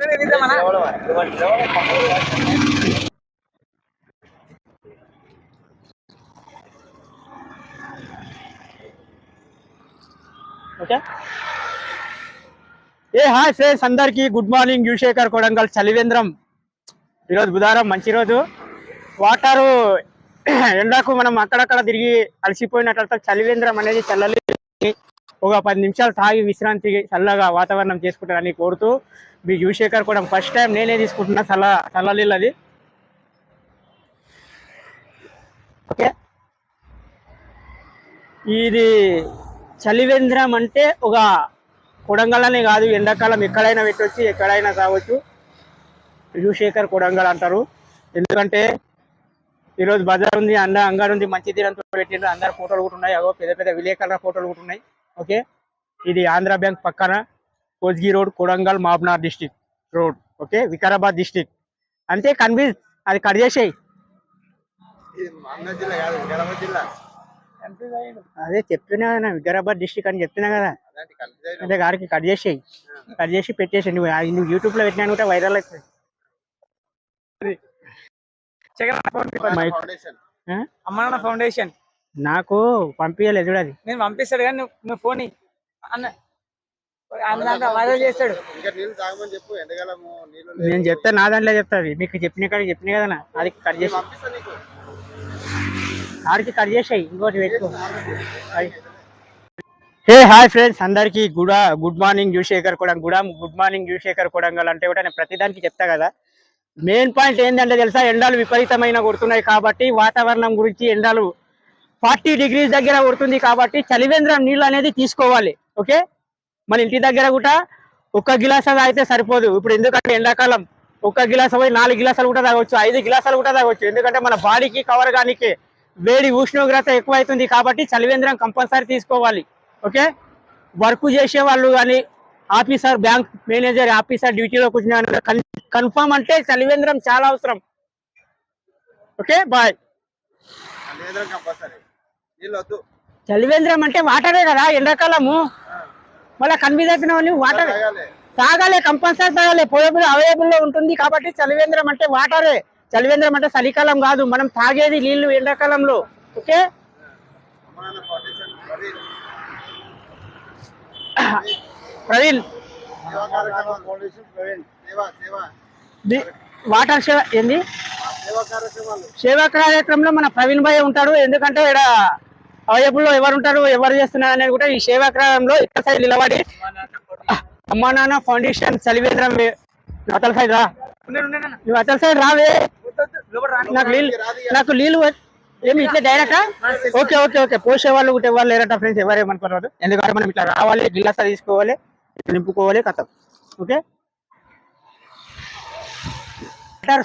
Okay. Hi friends, అందరికి good morning. Yuvashekar Kodangal చలివేంద్రం. ఈరోజు బుధవారం, మంచి రోజు. వాటరు ఎండాకు మనం అక్కడక్కడ తిరిగి అలసిపోయినట్లయితే చలివేంద్రం అనేది చల్లలి ఒక 10 నిమిషాలు తాగి విశ్రాంతి చల్లగా వాతావరణం చేసుకుంటారని కోరుతూ మీ యువశేఖర్ కూడా ఫస్ట్ టైం నేనే తీసుకుంటున్నా చల్లనీళ్ళు అది. ఓకే, ఇది చలివేంద్రం అంటే ఒక కొడంగల్ కాదు, ఎండాకాలం ఎక్కడైనా పెట్టవచ్చు, ఎక్కడైనా కావచ్చు. యువశేఖర్ కొడంగల్ అంటారు. ఎందుకంటే ఈరోజు బజార్ ఉంది, అంగడి ఉంది, మంచి తీరంతో పెట్టిండ్రు. అందరు ఫోటోలు కూడా ఉన్నాయి, అవో పెద్ద పెద్ద విలేకరుల ఫోటోలు కూడా ఉన్నాయి. ఓకే, ఇది ఆంధ్ర బ్యాంక్ పక్కన Kosgi road, Kodangal Mahbubnagar district road. Okay, Vikarabad district అంటే కన్వీన్స్ అది కట్ చేసేయి. అదే చెప్తున్నా కదా, వికారాబాద్ డిస్టిక్ అని చెప్తున్నా కదా. అదే గారికి కట్ చేసేయి, కట్ చేసి పెట్టేసి నువ్వు యూట్యూబ్ లో పెట్టినా కూడా వైరల్ అవుతుంది. అమ్మ ఫౌండేషన్ నాకు పంపించలేదు చూడది. నేను పంపిస్తాడు కానీ నువ్వు ఫోన్ అన్న వైరల్ చేస్తాడు. నేను చెప్తా, నా దాంట్లో చెప్తాది. మీకు చెప్పిన కదా, అది కట్ చేసి ఆడికి కట్ చేసాయి. ఇంకోటి పెట్టుకో. హాయ్ ఫ్రెండ్స్, అందరికి good morning Yuvashekar good morning Yuvashekar Kodangal అంటే కూడా నేను ప్రతిదానికి చెప్తా కదా. మెయిన్ పాయింట్ ఏంటంటే తెలుసా, ఎండలు విపరీతమైన కొడుతున్నాయి కాబట్టి వాతావరణం గురించి ఎండలు 40 డిగ్రీస్ దగ్గర కొడుతుంది కాబట్టి చలివేంద్రం నీళ్ళు అనేది తీసుకోవాలి. ఓకే, మన ఇంటి దగ్గర కూడా 1 గిలాస తాగితే సరిపోదు. ఇప్పుడు ఎందుకంటే ఎండాకాలం 1 గిలాస పోయి 4 గిలాసాలు కూడా తాగొచ్చు, 5 గిలాసాలు కూడా తాగొచ్చు. ఎందుకంటే మన బాడీకి కవర్ కానికి వేడి ఉష్ణోగ్రత ఎక్కువ అవుతుంది కాబట్టి చలివేంద్రం కంపల్సరీ తీసుకోవాలి. ఓకే, వర్క్ చేసే వాళ్ళు కానీ ఆఫీసర్, బ్యాంక్ మేనేజర్, ఆఫీసర్ డ్యూటీలో కూర్చున్న కన్ఫర్మ్ అంటే చలివేంద్రం చాలా అవసరం. Okay, bye. చలివేంద్రం అంటే వాటరే కదా, ఎండాకాలము మళ్ళీ కన్వీన్స్ అయిన వాళ్ళు వాటర్ తాగాలి, కంపల్సరీ తాగాలి. పోయేబుల్ అవైలబుల్ లో ఉంటుంది కాబట్టి చలివేంద్రం అంటే వాటరే. చలివేంద్రం అంటే చలికాలం కాదు, మనం తాగేది నీళ్లు ఎండాకాలంలో. ఓకే, ప్రవీణ్ వాటర్ సేవ ఏంది సేవా కార్యక్రమంలో మన ప్రవీణ్ భాయ్ ఉంటాడు. ఎందుకంటే ఇక్కడ అవైలబుల్ లో ఎవరు ఉంటారు, ఎవరు చేస్తున్నారు అనేది కూడా ఈ సేవా కార్యక్రమంలో ఇక్కడ సైడ్ నిలబడి అమ్మా నాన్న ఫౌండేషన్ చలివేంద్రం అతల సైడ్ రా, నువ్వు అతల సైడ్ రావే. నాకు నీళ్ళు ఏమి ఇట్లా డైరెక్టా? ఓకే ఓకే ఓకే, పోసే వాళ్ళు కూడా ఎవరు లేరట ఫ్రెండ్స్, ఎవరేమనుకోరాదు. ఎందుకంటే మనం ఇట్లా రావాలి, గిలాసా తీసుకోవాలి, నింపుకోవాలి, కథ. ఓకే,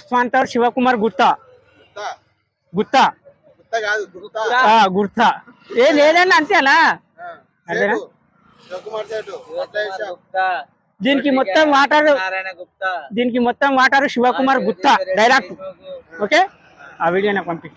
స్పాన్సర్ శివకుమార్ గుత్తా ఏ లేదండి, అంతేనా? అదేనా? దీనికి మొత్తం water Shivakumar Gutta direct. Okay, ఆ వీడియో నాకు పంపి.